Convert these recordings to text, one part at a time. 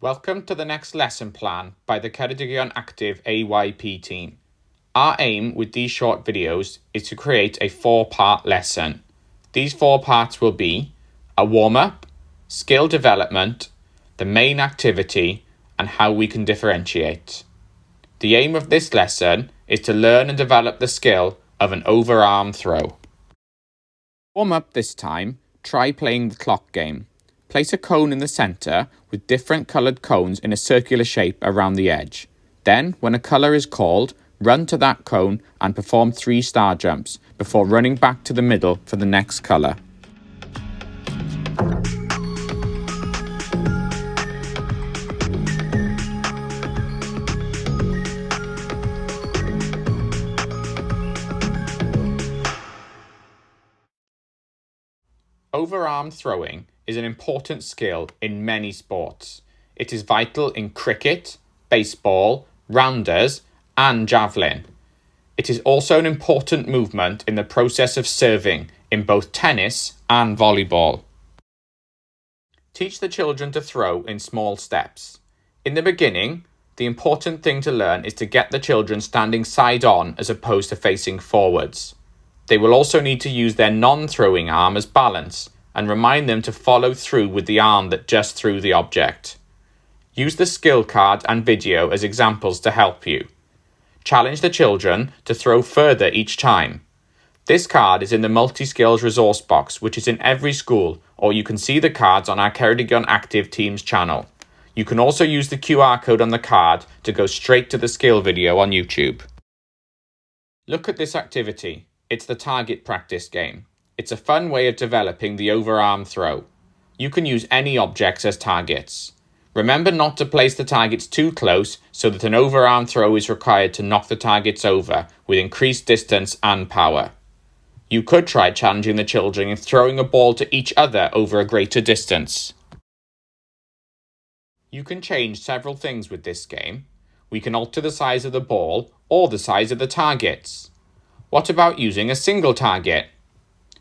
Welcome to the next lesson plan by the Ceredigion Active AYP team. Our aim with these short videos is to create a 4-part lesson. These 4 parts will be a warm-up, skill development, the main activity, and how we can differentiate. The aim of this lesson is to learn and develop the skill of an overarm throw. Warm up this time, try playing the clock game. Place a cone in the centre with different coloured cones in a circular shape around the edge. Then, when a colour is called, run to that cone and perform 3 star jumps before running back to the middle for the next colour. Overarm throwing is an important skill in many sports. It is vital in cricket, baseball, rounders, and javelin. It is also an important movement in the process of serving in both tennis and volleyball. Teach the children to throw in small steps. In the beginning, the important thing to learn is to get the children standing side on as opposed to facing forwards. They will also need to use their non-throwing arm as balance and remind them to follow through with the arm that just threw the object. Use the skill card and video as examples to help you. Challenge the children to throw further each time. This card is in the multi-skills resource box, which is in every school, or you can see the cards on our Ceredigion Active Teams channel. You can also use the QR code on the card to go straight to the skill video on YouTube. Look at this activity. It's the target practice game. It's a fun way of developing the overarm throw. You can use any objects as targets. Remember not to place the targets too close so that an overarm throw is required to knock the targets over with increased distance and power. You could try challenging the children in throwing a ball to each other over a greater distance. You can change several things with this game. We can alter the size of the ball or the size of the targets. What about using a single target?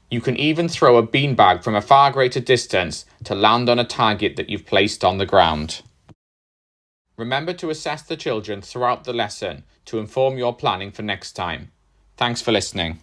You can even throw a beanbag from a far greater distance to land on a target that you've placed on the ground. Remember to assess the children throughout the lesson to inform your planning for next time. Thanks for listening.